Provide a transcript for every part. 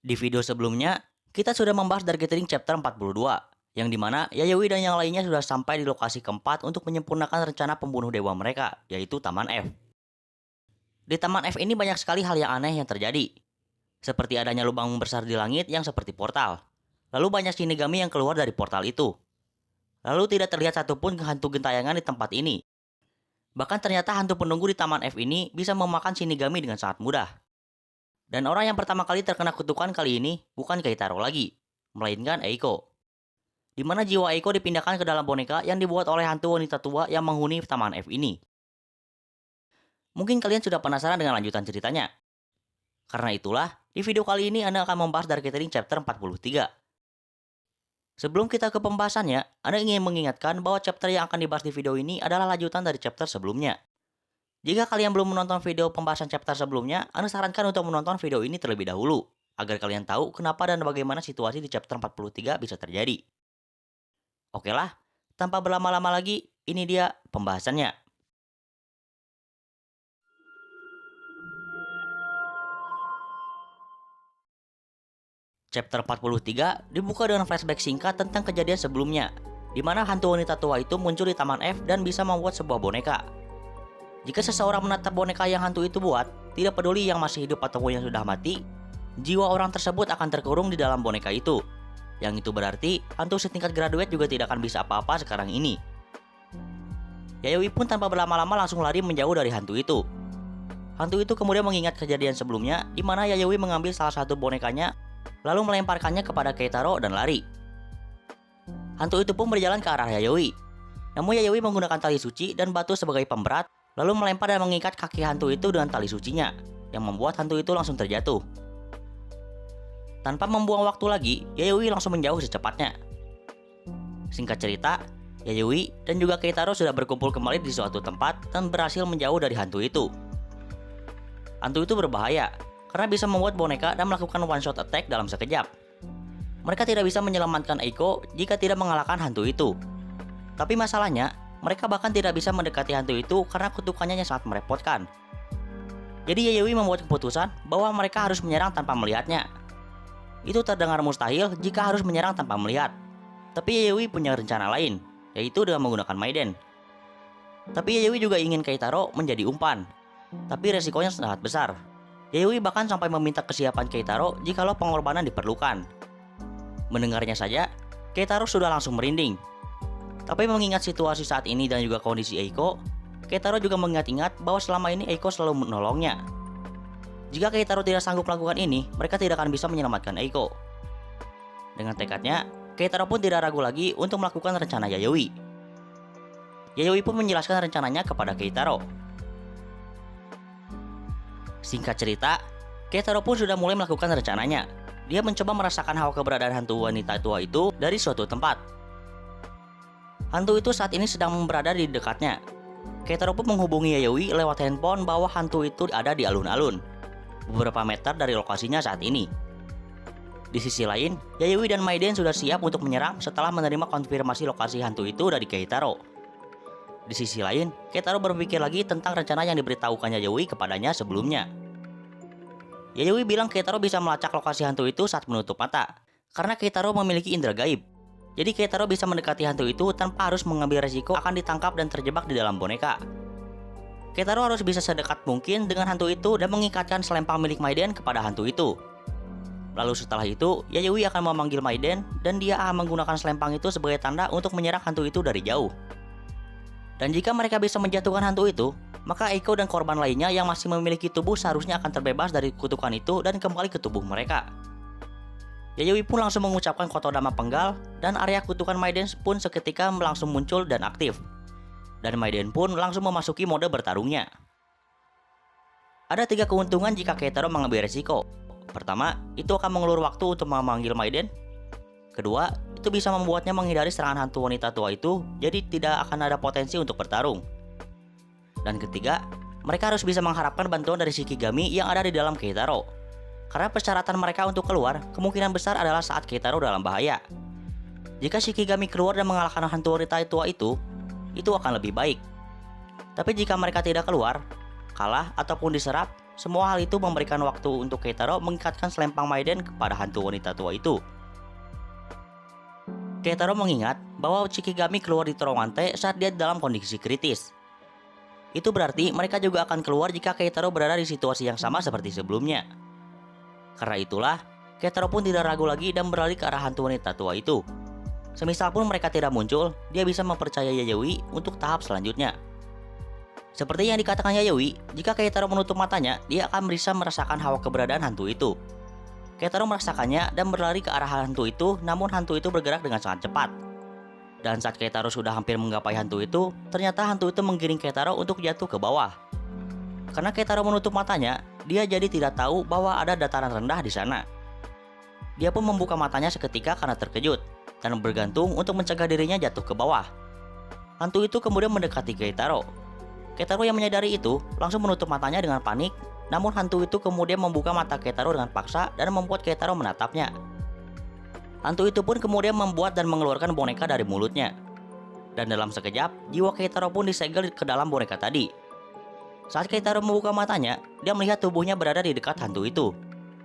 Di video sebelumnya, kita sudah membahas Dark Gathering chapter 42, yang dimana Yayoi dan yang lainnya sudah sampai di lokasi keempat untuk menyempurnakan rencana pembunuh dewa mereka, yaitu Taman F. Di Taman F ini banyak sekali hal yang aneh yang terjadi, seperti adanya lubang besar di langit yang seperti portal. Lalu banyak Shinigami yang keluar dari portal itu. Lalu tidak terlihat satupun hantu gentayangan di tempat ini. Bahkan ternyata hantu penunggu di Taman F ini bisa memakan Shinigami dengan sangat mudah. Dan orang yang pertama kali terkena kutukan kali ini bukan Keitaro lagi, melainkan Eiko. Di mana jiwa Eiko dipindahkan ke dalam boneka yang dibuat oleh hantu wanita tua yang menghuni Taman F ini. Mungkin kalian sudah penasaran dengan lanjutan ceritanya. Karena itulah, di video kali ini Anda akan membahas Dark Gathering chapter 43. Sebelum kita ke pembahasannya, Anda ingin mengingatkan bahwa chapter yang akan dibahas di video ini adalah lanjutan dari chapter sebelumnya. Jika kalian belum menonton video pembahasan chapter sebelumnya, Anda sarankan untuk menonton video ini terlebih dahulu, agar kalian tahu kenapa dan bagaimana situasi di chapter 43 bisa terjadi. Oke lah, tanpa berlama-lama lagi, ini dia pembahasannya. Chapter 43 dibuka dengan flashback singkat tentang kejadian sebelumnya, di mana hantu wanita tua itu muncul di Taman F dan bisa membuat sebuah boneka. Jika seseorang menatap boneka yang hantu itu buat, tidak peduli yang masih hidup ataupun yang sudah mati, jiwa orang tersebut akan terkurung di dalam boneka itu. Yang itu berarti, hantu setingkat graduate juga tidak akan bisa apa-apa sekarang ini. Yayoi pun tanpa berlama-lama langsung lari menjauh dari hantu itu. Hantu itu kemudian mengingat kejadian sebelumnya, di mana Yayoi mengambil salah satu bonekanya, lalu melemparkannya kepada Keitaro dan lari. Hantu itu pun berjalan ke arah Yayoi. Namun Yayoi menggunakan tali suci dan batu sebagai pemberat, lalu melempar dan mengikat kaki hantu itu dengan tali sucinya, yang membuat hantu itu langsung terjatuh. Tanpa membuang waktu lagi, Yayoi langsung menjauh secepatnya. Singkat cerita, Yayoi dan juga Keitaro sudah berkumpul kembali di suatu tempat dan berhasil menjauh dari hantu itu. Hantu itu berbahaya, karena bisa membuat boneka dan melakukan one-shot attack dalam sekejap. Mereka tidak bisa menyelamatkan Eiko jika tidak mengalahkan hantu itu. Tapi masalahnya, mereka bahkan tidak bisa mendekati hantu itu karena kutukannya yang sangat merepotkan. Jadi Yayoi membuat keputusan bahwa mereka harus menyerang tanpa melihatnya. Itu terdengar mustahil jika harus menyerang tanpa melihat. Tapi Yayoi punya rencana lain, yaitu dengan menggunakan Maiden. Tapi Yayoi juga ingin Keitaro menjadi umpan. Tapi resikonya sangat besar. Yayoi bahkan sampai meminta kesiapan Keitaro jikalau pengorbanan diperlukan. Mendengarnya saja, Keitaro sudah langsung merinding. Tapi mengingat situasi saat ini dan juga kondisi Eiko, Keitaro juga mengingat-ingat bahwa selama ini Eiko selalu menolongnya. Jika Keitaro tidak sanggup melakukan ini, mereka tidak akan bisa menyelamatkan Eiko. Dengan tekadnya, Keitaro pun tidak ragu lagi untuk melakukan rencana Yayoi. Yayoi pun menjelaskan rencananya kepada Keitaro. Singkat cerita, Keitaro pun sudah mulai melakukan rencananya. Dia mencoba merasakan hawa keberadaan hantu wanita tua itu dari suatu tempat. Hantu itu saat ini sedang berada di dekatnya. Keitaro pun menghubungi Yayoi lewat handphone bahwa hantu itu ada di alun-alun, beberapa meter dari lokasinya saat ini. Di sisi lain, Yayoi dan Maiden sudah siap untuk menyerang setelah menerima konfirmasi lokasi hantu itu dari Keitaro. Di sisi lain, Keitaro berpikir lagi tentang rencana yang diberitahukannya Yayoi kepadanya sebelumnya. Yayoi bilang Keitaro bisa melacak lokasi hantu itu saat menutup mata, karena Keitaro memiliki indera gaib. Jadi Keitaro bisa mendekati hantu itu tanpa harus mengambil resiko akan ditangkap dan terjebak di dalam boneka. Keitaro harus bisa sedekat mungkin dengan hantu itu dan mengikatkan selempang milik Maiden kepada hantu itu. Lalu setelah itu, Yayoi akan memanggil Maiden dan dia akan menggunakan selempang itu sebagai tanda untuk menyerang hantu itu dari jauh. Dan jika mereka bisa menjatuhkan hantu itu, maka Eiko dan korban lainnya yang masih memiliki tubuh seharusnya akan terbebas dari kutukan itu dan kembali ke tubuh mereka. Yayoi pun langsung mengucapkan Kotodama penggal, dan area kutukan Maiden pun seketika langsung muncul dan aktif. Dan Maiden pun langsung memasuki mode bertarungnya. Ada 3 keuntungan jika Keitaro mengambil resiko. Pertama, itu akan mengulur waktu untuk memanggil Maiden. Kedua, itu bisa membuatnya menghindari serangan hantu wanita tua itu, jadi tidak akan ada potensi untuk bertarung. Dan ketiga, mereka harus bisa mengharapkan bantuan dari Shikigami yang ada di dalam Keitaro. Karena persyaratan mereka untuk keluar, kemungkinan besar adalah saat Keitaro dalam bahaya. Jika Shikigami keluar dan mengalahkan hantu wanita tua itu akan lebih baik. Tapi jika mereka tidak keluar, kalah ataupun diserap, Semua hal itu memberikan waktu untuk Keitaro mengikatkan selempang Maiden kepada hantu wanita tua itu. Keitaro mengingat bahwa Shikigami keluar di terowongan T saat dia dalam kondisi kritis. Itu berarti mereka juga akan keluar jika Keitaro berada di situasi yang sama seperti sebelumnya. Karena itulah, Keitaro pun tidak ragu lagi dan berlari ke arah hantu wanita tua itu. Semisal pun mereka tidak muncul, dia bisa mempercayai Yayoi untuk tahap selanjutnya. Seperti yang dikatakan Yayoi, jika Keitaro menutup matanya, dia akan bisa merasakan hawa keberadaan hantu itu. Keitaro merasakannya dan berlari ke arah hantu itu, namun hantu itu bergerak dengan sangat cepat. Dan saat Keitaro sudah hampir menggapai hantu itu, ternyata hantu itu menggiring Keitaro untuk jatuh ke bawah. Karena Keitaro menutup matanya, dia jadi tidak tahu bahwa ada dataran rendah di sana. Dia pun membuka matanya seketika karena terkejut, dan bergantung untuk mencegah dirinya jatuh ke bawah. Hantu itu kemudian mendekati Keitaro. Keitaro yang menyadari itu, langsung menutup matanya dengan panik. Namun hantu itu kemudian membuka mata Keitaro dengan paksa dan membuat Keitaro menatapnya. Hantu itu pun kemudian membuat dan mengeluarkan boneka dari mulutnya. Dan dalam sekejap, jiwa Keitaro pun disegel ke dalam boneka tadi. Saat Keitaro membuka matanya, dia melihat tubuhnya berada di dekat hantu itu.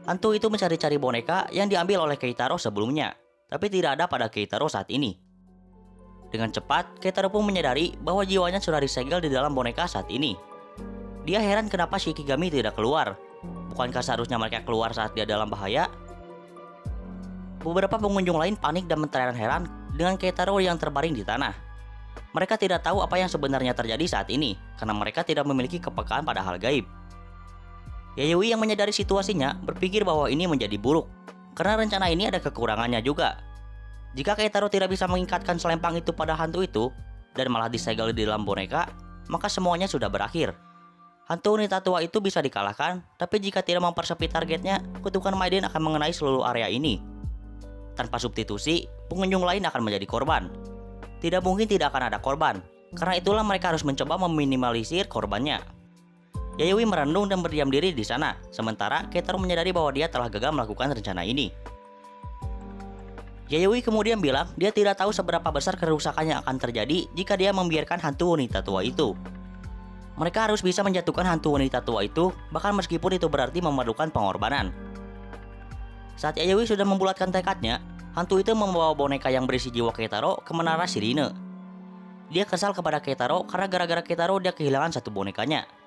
Hantu itu mencari-cari boneka yang diambil oleh Keitaro sebelumnya, tapi tidak ada pada Keitaro saat ini. Dengan cepat, Keitaro pun menyadari bahwa jiwanya sudah disegel di dalam boneka saat ini. Dia heran kenapa Shikigami tidak keluar. Bukankah seharusnya mereka keluar saat dia dalam bahaya? Beberapa pengunjung lain panik dan terheran-heran dengan Keitaro yang terbaring di tanah. Mereka tidak tahu apa yang sebenarnya terjadi saat ini, karena mereka tidak memiliki kepekaan pada hal gaib. Yayoi yang menyadari situasinya berpikir bahwa ini menjadi buruk, karena rencana ini ada kekurangannya juga. Jika Keitaro tidak bisa mengikatkan selempang itu pada hantu itu, dan malah disegel di dalam boneka, maka semuanya sudah berakhir. Hantu wanita tua itu bisa dikalahkan, tapi jika tidak mempersempit targetnya, kutukan Maiden akan mengenai seluruh area ini. Tanpa substitusi, pengunjung lain akan menjadi korban. Tidak mungkin tidak akan ada korban, karena itulah mereka harus mencoba meminimalisir korbannya. Yayoi merenung dan berdiam diri di sana, sementara Keitaro menyadari bahwa dia telah gagal melakukan rencana ini. Yayoi kemudian bilang dia tidak tahu seberapa besar kerusakan yang akan terjadi jika dia membiarkan hantu wanita tua itu. Mereka harus bisa menjatuhkan hantu wanita tua itu, bahkan meskipun itu berarti memerlukan pengorbanan. Saat Yayoi sudah membulatkan tekadnya, hantu itu membawa boneka yang berisi jiwa Keitaro ke menara Shirine. Dia kesal kepada Keitaro karena gara-gara Keitaro dia kehilangan satu bonekanya.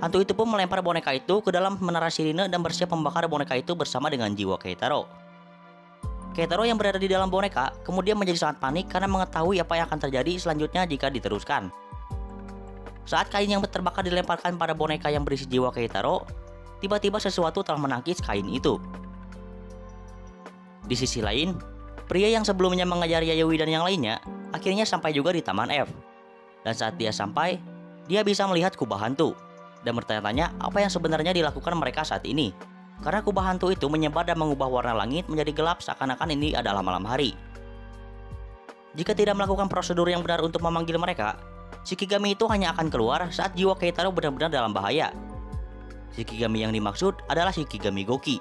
Hantu itu pun melempar boneka itu ke dalam menara Shirine dan bersiap membakar boneka itu bersama dengan jiwa Keitaro. Keitaro yang berada di dalam boneka kemudian menjadi sangat panik karena mengetahui apa yang akan terjadi selanjutnya jika diteruskan. Saat kain yang terbakar dilemparkan pada boneka yang berisi jiwa Keitaro, tiba-tiba sesuatu telah menangkis kain itu. Di sisi lain, pria yang sebelumnya mengejar Yayoi dan yang lainnya akhirnya sampai juga di Taman F. Dan saat dia sampai, dia bisa melihat kubah hantu dan bertanya-tanya apa yang sebenarnya dilakukan mereka saat ini. Karena kubah hantu itu menyebar dan mengubah warna langit menjadi gelap seakan-akan ini adalah malam hari. Jika tidak melakukan prosedur yang benar untuk memanggil mereka, Shikigami itu hanya akan keluar saat jiwa Keitaro benar-benar dalam bahaya. Shikigami yang dimaksud adalah Shikigami Goki.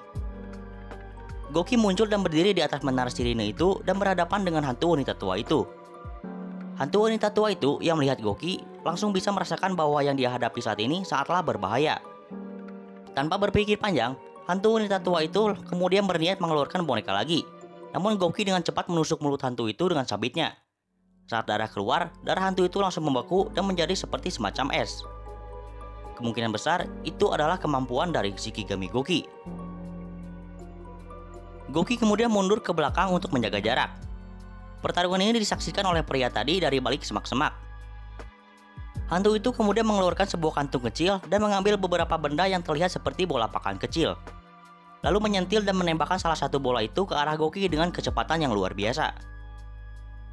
Goki muncul dan berdiri di atas menara Shirine itu dan berhadapan dengan hantu wanita tua itu. Hantu wanita tua itu yang melihat Goki langsung bisa merasakan bahwa yang dia hadapi saat ini sangatlah berbahaya. Tanpa berpikir panjang, hantu wanita tua itu kemudian berniat mengeluarkan boneka lagi. Namun Goki dengan cepat menusuk mulut hantu itu dengan sabitnya. Saat darah keluar, darah hantu itu langsung membeku dan menjadi seperti semacam es. Kemungkinan besar itu adalah kemampuan dari Shikigami Goki. Goki kemudian mundur ke belakang untuk menjaga jarak. Pertarungan ini disaksikan oleh pria tadi dari balik semak-semak. Hantu itu kemudian mengeluarkan sebuah kantung kecil dan mengambil beberapa benda yang terlihat seperti bola pakan kecil. Lalu menyentil dan menembakkan salah satu bola itu ke arah Goki dengan kecepatan yang luar biasa.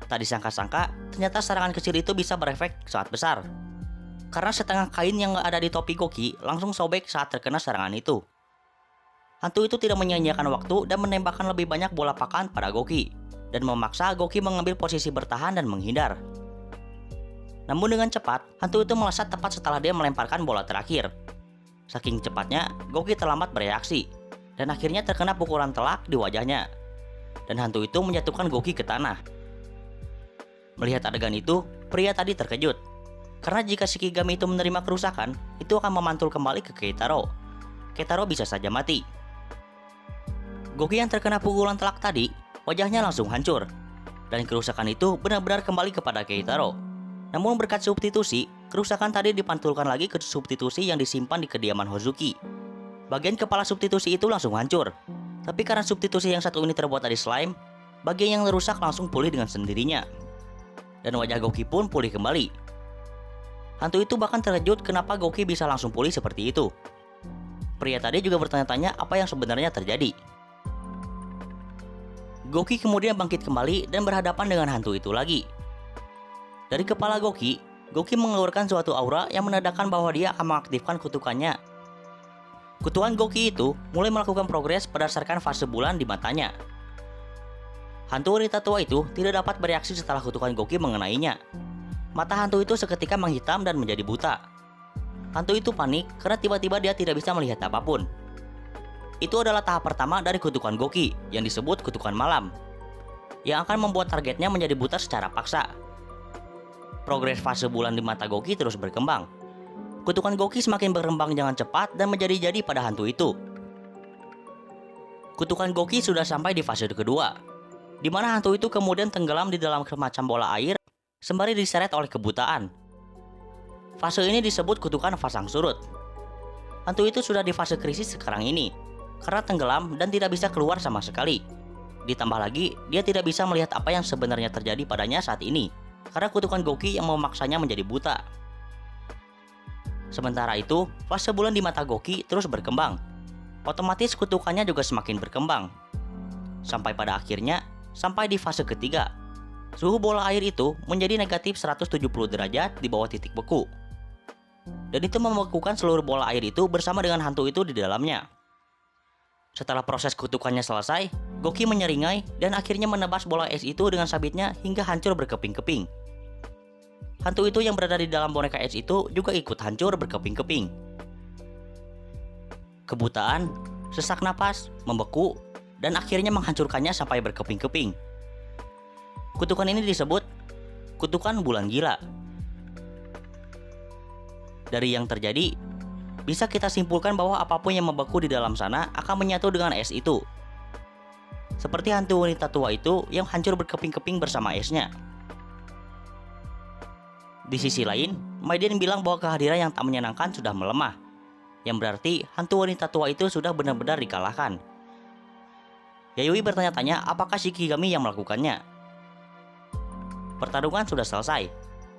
Tak disangka-sangka, ternyata serangan kecil itu bisa berefek sangat besar. Karena setengah kain yang ada di topi Goki langsung sobek saat terkena serangan itu. Hantu itu tidak menyia-nyiakan waktu dan menembakkan lebih banyak bola pakan pada Goki, dan memaksa Goki mengambil posisi bertahan dan menghindar. Namun dengan cepat, hantu itu melesat tepat setelah dia melemparkan bola terakhir. Saking cepatnya, Goki terlambat bereaksi, dan akhirnya terkena pukulan telak di wajahnya. Dan hantu itu menjatuhkan Goki ke tanah. Melihat adegan itu, pria tadi terkejut. Karena jika Shikigami itu menerima kerusakan, itu akan memantul kembali ke Keitaro. Keitaro bisa saja mati. Goki yang terkena pukulan telak tadi, wajahnya langsung hancur. Dan kerusakan itu benar-benar kembali kepada Keitaro. Namun berkat substitusi, kerusakan tadi dipantulkan lagi ke substitusi yang disimpan di kediaman Hozuki. Bagian kepala substitusi itu langsung hancur. Tapi karena substitusi yang satu ini terbuat dari slime, bagian yang rusak langsung pulih dengan sendirinya. Dan wajah Goki pun pulih kembali. Hantu itu bahkan terkejut kenapa Goki bisa langsung pulih seperti itu. Pria tadi juga bertanya-tanya apa yang sebenarnya terjadi. Goki kemudian bangkit kembali dan berhadapan dengan hantu itu lagi. Dari kepala Goki mengeluarkan suatu aura yang menandakan bahwa dia akan mengaktifkan kutukannya. Kutukan Goki itu mulai melakukan progres berdasarkan fase bulan di matanya. Hantu wanita tua itu tidak dapat bereaksi setelah kutukan Goki mengenainya. Mata hantu itu seketika menghitam dan menjadi buta. Hantu itu panik karena tiba-tiba dia tidak bisa melihat apapun. Itu adalah tahap pertama dari kutukan Goki yang disebut kutukan malam, yang akan membuat targetnya menjadi buta secara paksa. Progres fase bulan di mata Goki terus berkembang. Kutukan Goki semakin berkembang dengan cepat dan menjadi-jadi pada hantu itu. Kutukan Goki sudah sampai di fase kedua, di mana hantu itu kemudian tenggelam di dalam semacam bola air sembari diseret oleh kebutaan. Fase ini disebut kutukan pasang surut. Hantu itu sudah di fase krisis sekarang ini, karena tenggelam dan tidak bisa keluar sama sekali. Ditambah lagi, dia tidak bisa melihat apa yang sebenarnya terjadi padanya saat ini, karena kutukan Goki yang memaksanya menjadi buta. Sementara itu, fase bulan di mata Goki terus berkembang. Otomatis kutukannya juga semakin berkembang. Sampai pada akhirnya, sampai di fase ketiga. Suhu bola air itu menjadi negatif 170 derajat di bawah titik beku. Dan itu membekukan seluruh bola air itu bersama dengan hantu itu di dalamnya. Setelah proses kutukannya selesai, Goki menyeringai dan akhirnya menebas bola es itu dengan sabitnya hingga hancur berkeping-keping. Hantu itu yang berada di dalam boneka es itu juga ikut hancur berkeping-keping. Kebutaan, sesak napas, membeku, dan akhirnya menghancurkannya sampai berkeping-keping. Kutukan ini disebut kutukan bulan gila. Dari yang terjadi, bisa kita simpulkan bahwa apapun yang membeku di dalam sana akan menyatu dengan es itu. Seperti hantu wanita tua itu yang hancur berkeping-keping bersama esnya. Di sisi lain, Maiden bilang bahwa kehadiran yang tak menyenangkan sudah melemah, yang berarti hantu wanita tua itu sudah benar-benar dikalahkan. Yayoi bertanya-tanya apakah Shikigami yang melakukannya. Pertarungan sudah selesai.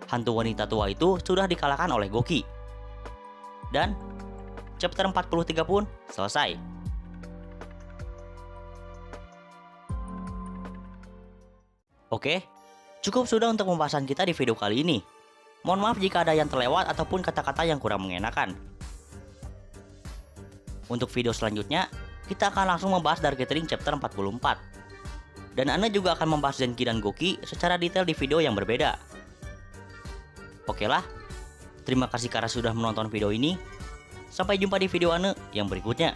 Hantu wanita tua itu sudah dikalahkan oleh Goki. Dan chapter 43 pun selesai. Oke, cukup sudah untuk pembahasan kita di video kali ini. Mohon maaf jika ada yang terlewat ataupun kata-kata yang kurang mengenakan. Untuk video selanjutnya, kita akan langsung membahas Dark Gathering chapter 44. Dan Anda juga akan membahas Zenki dan Goki secara detail di video yang berbeda. Oke lah, terima kasih karena sudah menonton video ini. Sampai jumpa di video Anda yang berikutnya.